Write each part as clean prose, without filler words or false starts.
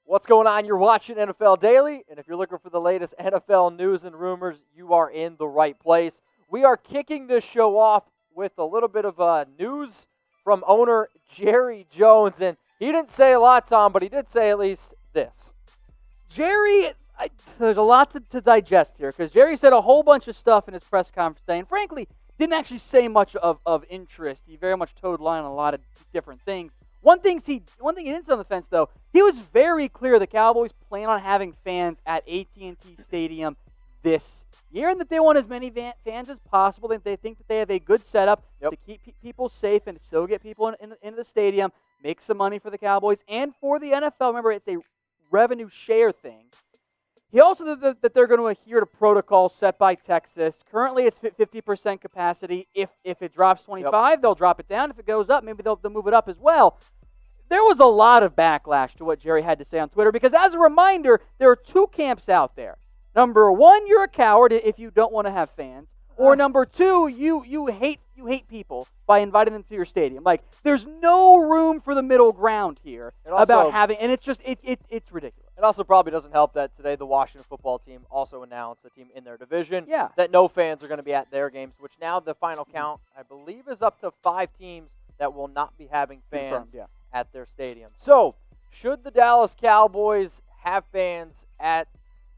What's going on? You're watching NFL Daily, and if you're looking for the latest NFL news and rumors, you are in the right place. We are kicking this show off with a little bit of news from owner Jerry Jones, and he didn't say a lot, Tom, but he did say at least this. Jerry, there's a lot to digest here, because Jerry said a whole bunch of stuff in his press conference today, and frankly, didn't actually say much of interest. He very much towed the line on a lot of different things. One thing he didn't say on the fence, though, he was very clear the Cowboys plan on having fans at AT&T Stadium this year, and that they want as many fans as possible. They think that they have a good setup to keep people safe and still get people into the stadium, make some money for the Cowboys and for the NFL. Remember, it's a revenue share thing. He also said that they're going to adhere to protocols set by Texas. Currently, it's 50% capacity. If it drops 25, they'll drop it down. If it goes up, maybe they'll move it up as well. There was a lot of backlash to what Jerry had to say on Twitter because, as a reminder, there are two camps out there. Number one, you're a coward if you don't want to have fans. Or number two, you hate people by inviting them to your stadium. Like, there's no room for the middle ground here about having, and it's just it's ridiculous. It also probably doesn't help that today the Washington football team also announced a team in their division that no fans are going to be at their games, which now the final count, I believe, is up to 5 teams that will not be having fans at their stadium. So, should the Dallas Cowboys have fans at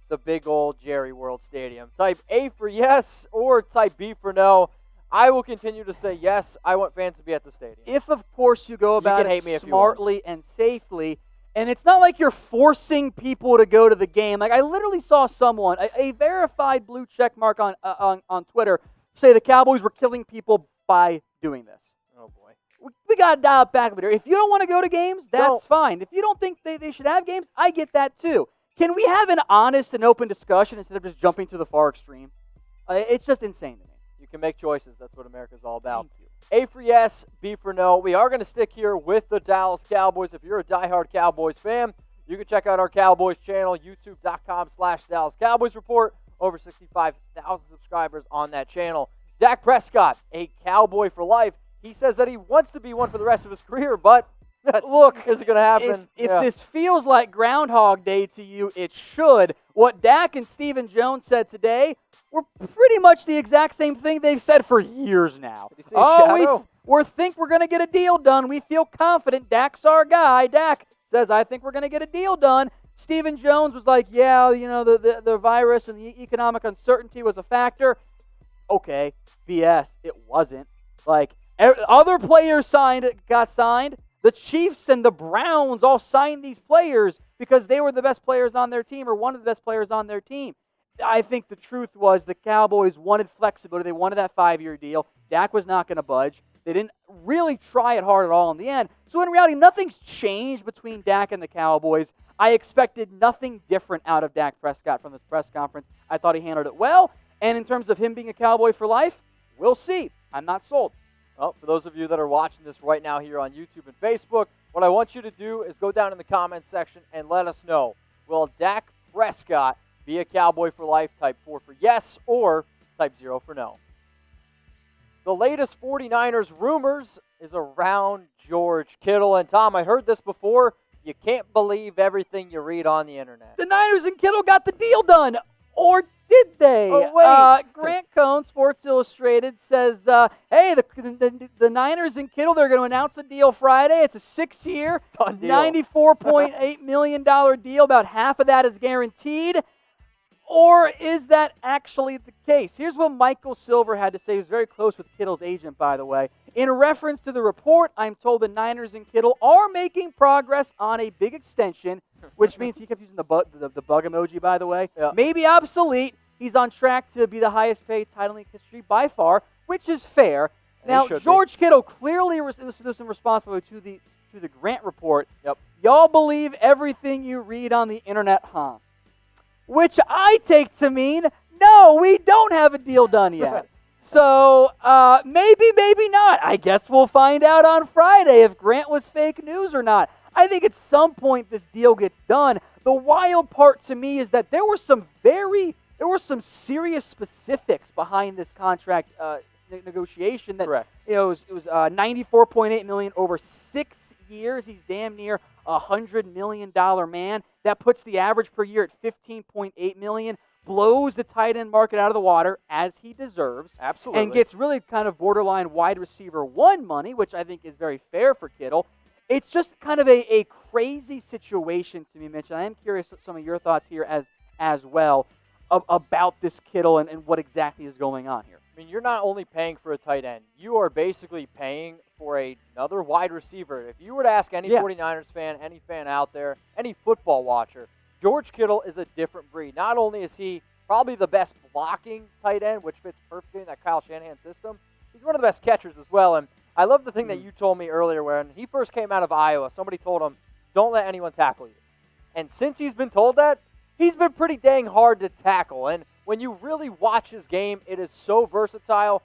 the big old Jerry World Stadium? Type A for yes or type B for no. I will continue to say yes. I want fans to be at the stadium. If, of course, you go about it smartly and safely, and it's not like you're forcing people to go to the game. Like, I literally saw someone, a verified blue check mark on Twitter, say the Cowboys were killing people by doing this. Oh, boy. We got to dial it back a bit here. If you don't want to go to games, that's fine. If you don't think they should have games, I get that too. Can we have an honest and open discussion instead of just jumping to the far extreme? It's just insane to me. You can make choices. That's what America's all about. A for yes, B for no. We are going to stick here with the Dallas Cowboys. If you're a diehard Cowboys fan, you can check out our Cowboys channel, youtube.com/Dallas Cowboys Report. Over 65,000 subscribers on that channel. Dak Prescott, a Cowboy for life. He says that he wants to be one for the rest of his career, but look, is it going to happen? If this feels like Groundhog Day to you, it should. What Dak and Stephen Jones said today were pretty much the exact same thing they've said for years now. We think we're going to get a deal done. We feel confident. Dak's our guy. Dak says, I think we're going to get a deal done. Stephen Jones was like, the virus and the economic uncertainty was a factor. Okay, BS. It wasn't. Like, other players got signed. The Chiefs and the Browns all signed these players because they were the best players on their team or one of the best players on their team. I think the truth was the Cowboys wanted flexibility. They wanted that 5-year deal. Dak was not going to budge. They didn't really try it hard at all in the end. So in reality, nothing's changed between Dak and the Cowboys. I expected nothing different out of Dak Prescott from this press conference. I thought he handled it well. And in terms of him being a Cowboy for life, we'll see. I'm not sold. Well, for those of you that are watching this right now here on YouTube and Facebook, what I want you to do is go down in the comments section and let us know. Will Dak Prescott be a Cowboy for life? Type 4 for yes or type 0 for no. The latest 49ers rumors is around George Kittle. And Tom, I heard this before. You can't believe everything you read on the internet. The Niners and Kittle got the deal done. Or did they? Oh, wait. Grant Cohn, Sports Illustrated, says, hey, the Niners and Kittle, they're going to announce a deal Friday. It's a 6-year, $94.8 million deal. About half of that is guaranteed. Or is that actually the case? Here's what Michael Silver had to say. He was very close with Kittle's agent, by the way. In reference to the report, I'm told the Niners and Kittle are making progress on a big extension, which means he kept using the bug emoji, by the way. Yeah. Maybe obsolete. He's on track to be the highest paid title in history by far, which is fair. Now, George Kittle clearly was some responsibility to the Grant report. Yep. Y'all believe everything you read on the internet, huh? Which I take to mean, no, we don't have a deal done yet. So maybe not. I guess we'll find out on Friday if Grant was fake news or not. I think at some point this deal gets done. The wild part to me is that there were some serious specifics behind this contract negotiation that Correct. it was $94.8 million over 6 years. He's damn near $100 million man. That puts the average per year at $15.8 million. Blows the tight end market out of the water, as he deserves. Absolutely. And gets really kind of borderline wide receiver one money, which I think is very fair for Kittle. It's just kind of a crazy situation to me, Mitch. I am curious some of your thoughts here as well about this Kittle and what exactly is going on here. I mean, you're not only paying for a tight end, you are basically paying for another wide receiver. If you were to ask any 49ers fan, any fan out there, any football watcher, George Kittle is a different breed. Not only is he probably the best blocking tight end, which fits perfectly in that Kyle Shanahan system, he's one of the best catchers as well. And I love the thing that you told me earlier when he first came out of Iowa. Somebody told him, don't let anyone tackle you. And since he's been told that, he's been pretty dang hard to tackle. And when you really watch his game, it is so versatile.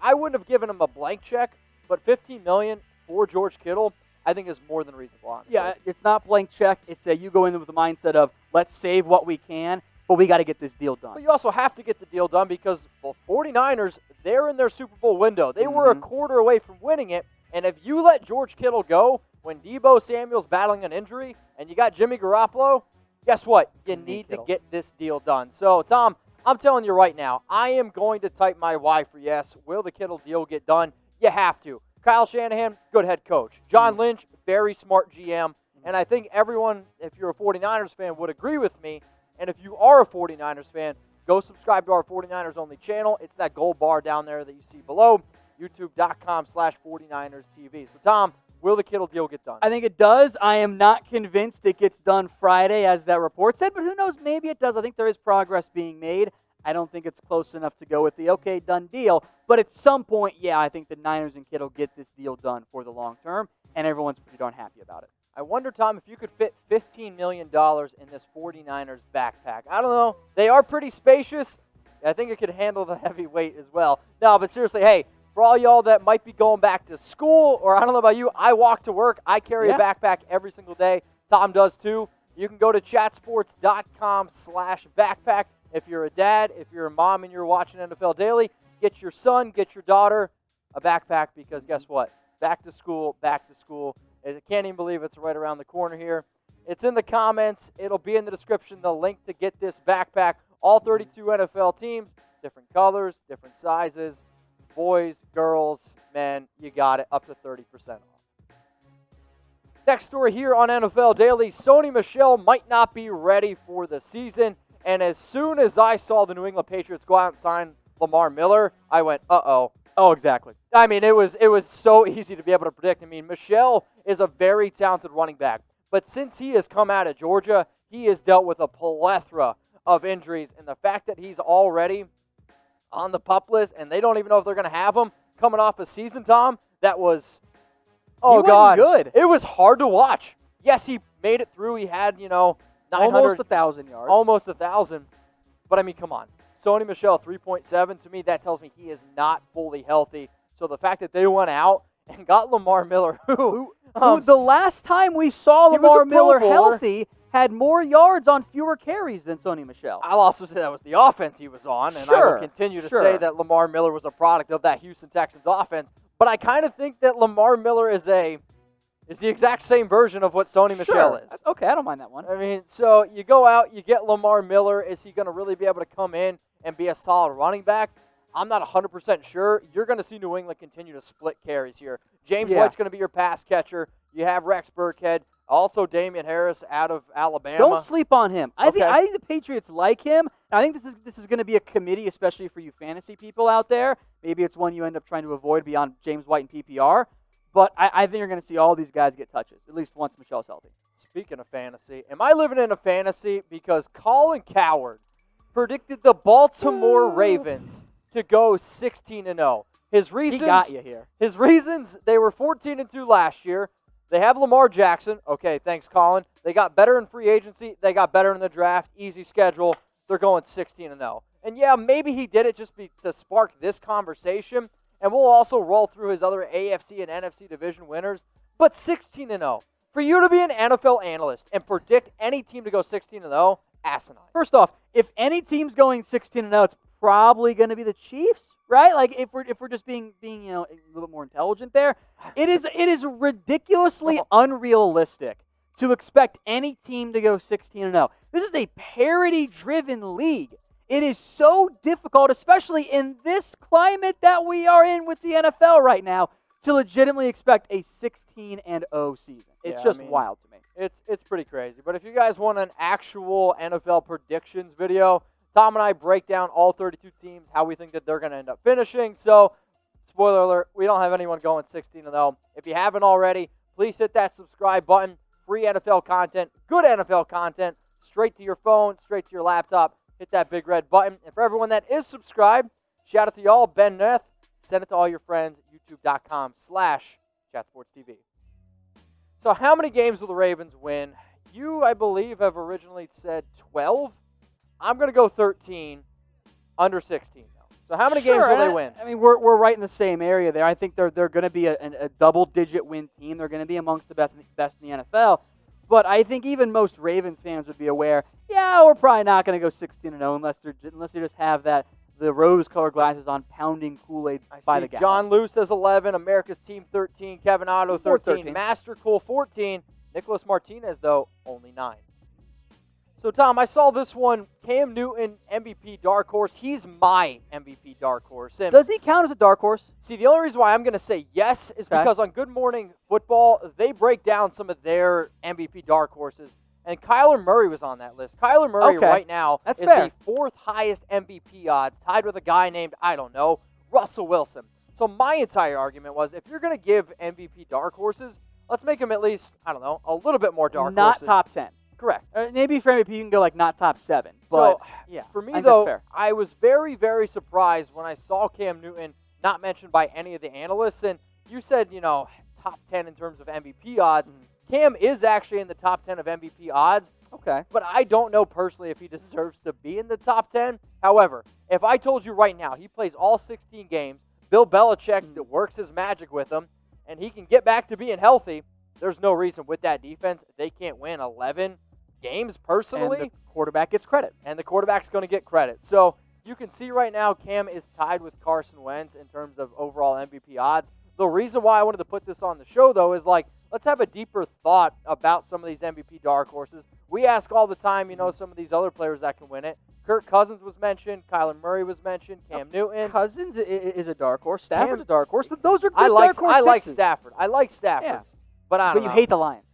I wouldn't have given him a blank check, but $15 million for George Kittle, I think is more than reasonable, honestly. Yeah, it's not blank check. It's you go in with the mindset of let's save what we can, but we got to get this deal done. But you also have to get the deal done because the 49ers, they're in their Super Bowl window. They were a quarter away from winning it, and if you let George Kittle go when Deebo Samuel's battling an injury and you got Jimmy Garoppolo, guess what? You need to get this deal done. So, Tom, I'm telling you right now, I am going to type my Y for yes. Will the Kittle deal get done? You have to. Kyle Shanahan, good head coach. John Lynch, very smart GM. And I think everyone, if you're a 49ers fan, would agree with me. And if you are a 49ers fan, go subscribe to our 49ers Only channel. It's that gold bar down there that you see below, youtube.com/49ers TV. So, Tom, will the Kittle deal get done? I think it does. I am not convinced it gets done Friday, as that report said, but who knows? Maybe it does. I think there is progress being made. I don't think it's close enough to go with the okay, done deal. But at some point, yeah, I think the Niners and Kittle get this deal done for the long term, and everyone's pretty darn happy about it. I wonder, Tom, if you could fit $15 million in this 49ers backpack. I don't know. They are pretty spacious. I think it could handle the heavy weight as well. No, but seriously, hey, for all y'all that might be going back to school, or I don't know about you, I walk to work. I carry a backpack every single day. Tom does too. You can go to chatsports.com/backpack. If you're a dad, if you're a mom and you're watching NFL Daily, get your son, get your daughter a backpack because guess what? Back to school, back to school. I can't even believe it's right around the corner here. It's in the comments. It'll be in the description, the link to get this backpack. All 32 NFL teams, different colors, different sizes, boys, girls, men, you got it, up to 30% off. Next story here on NFL Daily, Sony Michel might not be ready for the season. And as soon as I saw the New England Patriots go out and sign Lamar Miller, I went, uh-oh. Oh, exactly. I mean, it was so easy to be able to predict. I mean, Michel is a very talented running back. But since he has come out of Georgia, he has dealt with a plethora of injuries. And the fact that he's already on the PUP list and they don't even know if they're going to have him coming off a season, Tom, that was, oh, God. Good. It was hard to watch. Yes, he made it through. He had, 900, almost 1,000 yards. Almost 1,000. But, I mean, come on. Sony Michel, 3.7. To me, that tells me he is not fully healthy. So the fact that they went out and got Lamar Miller, who the last time we saw Lamar Miller healthy had more yards on fewer carries than Sony Michel. I'll also say that was the offense he was on, and I will continue to say that Lamar Miller was a product of that Houston Texans offense. But I kind of think that Lamar Miller is the exact same version of what Sony Michel is. Okay, I don't mind that one. I mean, so you go out, you get Lamar Miller. Is he going to really be able to come in and be a solid running back? I'm not 100% sure. You're going to see New England continue to split carries here. James White's going to be your pass catcher. You have Rex Burkhead. Also Damian Harris out of Alabama. Don't sleep on him. I think the Patriots like him. I think this is going to be a committee, especially for you fantasy people out there. Maybe it's one you end up trying to avoid beyond James White and PPR. But I think you're going to see all these guys get touches, at least once Michel's healthy. Speaking of fantasy, am I living in a fantasy? Because Colin Cowherd predicted the Baltimore Ravens to go 16-0. His reasons, he got you here. His reasons, they were 14-2 last year. They have Lamar Jackson. Okay, thanks, Colin. They got better in free agency. They got better in the draft. Easy schedule. They're going 16-0. And yeah, maybe he did it just to spark this conversation. And we'll also roll through his other AFC and NFC division winners. But 16-0. For you to be an NFL analyst and predict any team to go 16-0, asinine. First off, if any team's going 16-0, it's probably going to be the Chiefs, right? Like if we're just being a little bit more intelligent there, it is ridiculously unrealistic to expect any team to go 16-0. This is a parity-driven league. It is so difficult, especially in this climate that we are in with the NFL right now, to legitimately expect a 16-0 season. It's wild to me. It's pretty crazy. But if you guys want an actual NFL predictions video, Tom and I break down all 32 teams, how we think that they're going to end up finishing. So, spoiler alert, we don't have anyone going 16-0. If you haven't already, please hit that subscribe button. Free NFL content, good NFL content, straight to your phone, straight to your laptop. Hit that big red button. And for everyone that is subscribed, shout out to y'all, Ben Neth. Send it to all your friends, youtube.com/chatsportstv. So how many games will the Ravens win? You, I believe, have originally said 12. I'm going to go 13, under 16, though. So how many games will they win? I mean, we're right in the same area there. I think they're going to be a double-digit win team. They're going to be amongst the best in the NFL. But I think even most Ravens fans would be aware, we're probably not going to go 16-0 unless they just have the rose-colored glasses on, pounding Kool-Aid by the gallon. John Lou says 11, America's Team 13, Kevin Otto 13, Master Cool 14, Nicholas Martinez, though, only 9. So, Tom, I saw this one, Cam Newton, MVP dark horse. He's my MVP dark horse. And does he count as a dark horse? See, the only reason why I'm going to say yes is because on Good Morning Football, they break down some of their MVP dark horses, and Kyler Murray was on that list. Kyler Murray right now is the 4th highest MVP odds, tied with a guy named, Russell Wilson. So my entire argument was, if you're going to give MVP dark horses, let's make them at least, a little bit more dark horses. Not top 10. Correct. Maybe for MVP you can go not top 7. But for me, though, I was very, very surprised when I saw Cam Newton not mentioned by any of the analysts. And you said, top 10 in terms of MVP odds. Mm-hmm. Cam is actually in the top 10 of MVP odds. Okay. But I don't know personally if he deserves to be in the top 10. However, if I told you right now he plays all 16 games, Bill Belichick works his magic with him, and he can get back to being healthy, there's no reason with that defense they can't win 11 games personally. And the quarterback gets credit. And the quarterback's going to get credit. So you can see right now Cam is tied with Carson Wentz in terms of overall MVP odds. The reason why I wanted to put this on the show, though, is let's have a deeper thought about some of these MVP dark horses. We ask all the time, some of these other players that can win it. Kirk Cousins was mentioned. Kyler Murray was mentioned. Cam Newton. Cousins is a dark horse. Stafford's a dark horse. Those are good dark horse I like fixes. Stafford. I like Stafford. Yeah. But I don't know. You hate the Lions.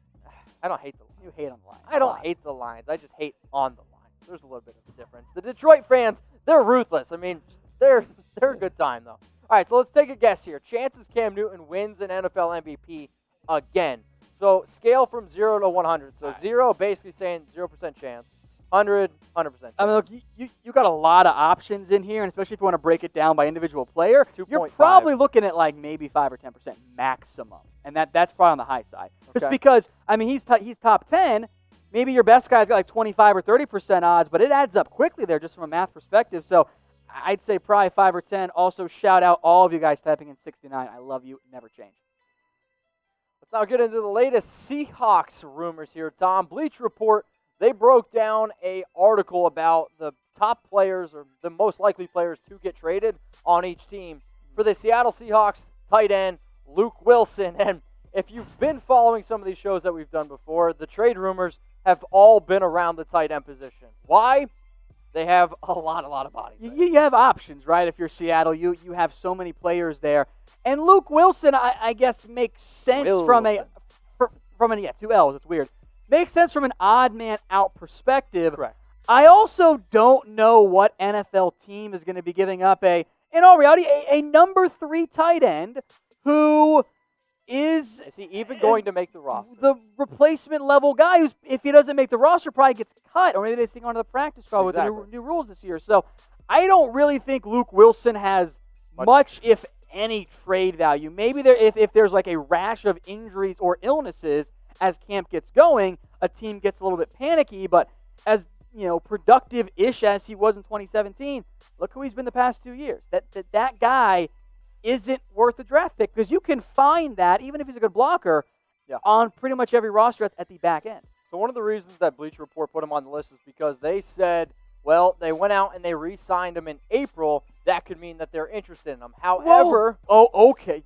I don't hate the Lions. You hate on the Lions. I don't hate the Lions. I just hate on the Lions. There's a little bit of a difference. The Detroit fans, they're ruthless. I mean, they're a good time, though. All right, so let's take a guess here. Chances Cam Newton wins an NFL MVP again. So scale from 0 to 100. So 0 basically saying 0% chance. 100, 100% chance. I mean, look, you got a lot of options in here, and especially if you want to break it down by individual player, 2.5. You're probably looking at maybe 5 or 10% maximum, and that's probably on the high side. Just because, he's top 10. Maybe your best guy's got 25 or 30% odds, but it adds up quickly there just from a math perspective. So I'd say probably 5 or 10. Also, shout out all of you guys typing in 69. I love you. Never change. Let's now get into the latest Seahawks rumors here, Tom. Bleach Report, they broke down an article about the top players or the most likely players to get traded on each team. For the Seattle Seahawks, tight end Luke Willson. And if you've been following some of these shows that we've done before, the trade rumors have all been around the tight end position. Why? They have a lot of bodies. You have options, right? If you're Seattle, you have so many players there. And Luke Willson, I guess, makes sense from 2 L's. It's weird. Makes sense from an odd man out perspective. Correct. I also don't know what NFL team is going to be giving up in all reality, a number 3 tight end who is he even going to make the roster? The replacement level guy who's, if he doesn't make the roster, probably gets cut, or maybe they sing onto the practice squad with the new rules this year. So I don't really think Luke Willson has much if any, trade value. Maybe if there's a rash of injuries or illnesses as camp gets going, a team gets a little bit panicky. But as productive-ish as he was in 2017, look who he's been the past 2 years. That guy isn't worth a draft pick because you can find that, even if he's a good blocker, on pretty much every roster at the back end. So one of the reasons that Bleacher Report put him on the list is because they said, they went out and they re-signed him in April, that could mean that they're interested in him. However, okay,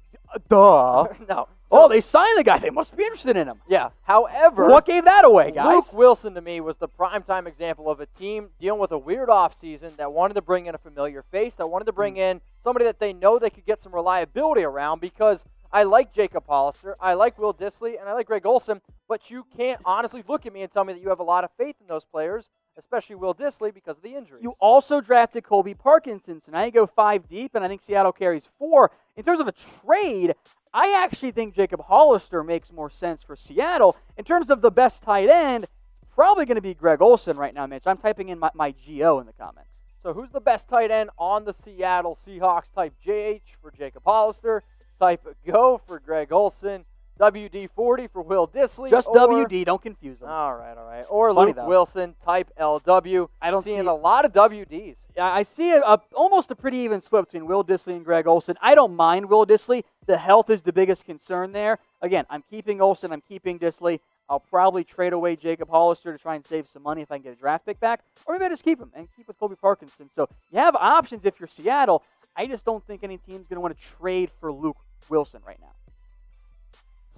duh. No. So, they signed the guy. They must be interested in him. Yeah. However, what gave that away, guys? Luke Willson, to me, was the primetime example of a team dealing with a weird offseason that wanted to bring in a familiar face, that wanted to bring in somebody that they know they could get some reliability around, because I like Jacob Hollister, I like Will Dissly, and I like Greg Olsen, but you can't honestly look at me and tell me that you have a lot of faith in those players, especially Will Dissly, because of the injuries. You also drafted Colby Parkinson, so now you go 5 deep, and I think Seattle carries 4. In terms of a trade, I actually think Jacob Hollister makes more sense for Seattle. In terms of the best tight end, it's probably going to be Greg Olsen right now, Mitch. I'm typing in my GO in the comments. So who's the best tight end on the Seattle Seahawks? Type JH for Jacob Hollister. Type GO for Greg Olsen. WD-40 for Will Dissly. Just WD, don't confuse them. All right. Or Luke Willson, type LW. I don't see a lot of WDs. I see almost a pretty even split between Will Dissly and Greg Olsen. I don't mind Will Dissly. The health is the biggest concern there. Again, I'm keeping Olsen. I'm keeping Dissly. I'll probably trade away Jacob Hollister to try and save some money if I can get a draft pick back. Or maybe I just keep him and keep with Colby Parkinson. So you have options if you're Seattle. I just don't think any team's going to want to trade for Luke Willson right now.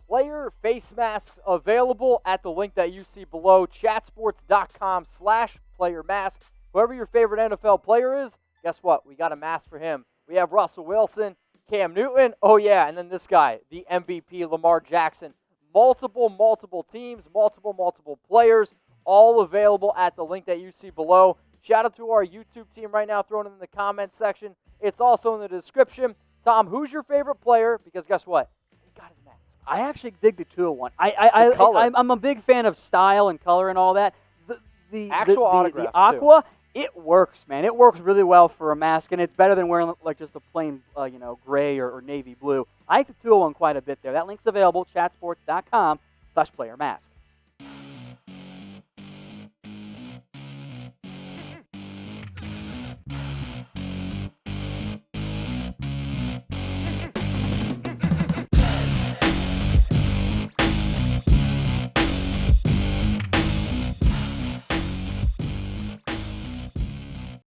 Player face masks available at the link that you see below, chatsports.com/player mask. Whoever your favorite NFL player is, guess what? We got a mask for him. We have Russell Wilson, Cam Newton, and then this guy, the MVP, Lamar Jackson. Multiple teams, multiple players, all available at the link that you see below. Shout out to our YouTube team right now, throwing it in the comments section. It's also in the description. Tom, who's your favorite player? Because guess what? He got his mask. I actually dig the 201. I'm a big fan of style and color and all that. The actual autograph, the aqua, it works, man. It works really well for a mask, and it's better than wearing like just a plain, gray or navy blue. I like the 201 quite a bit there. That link's available, chatsports.com/player mask.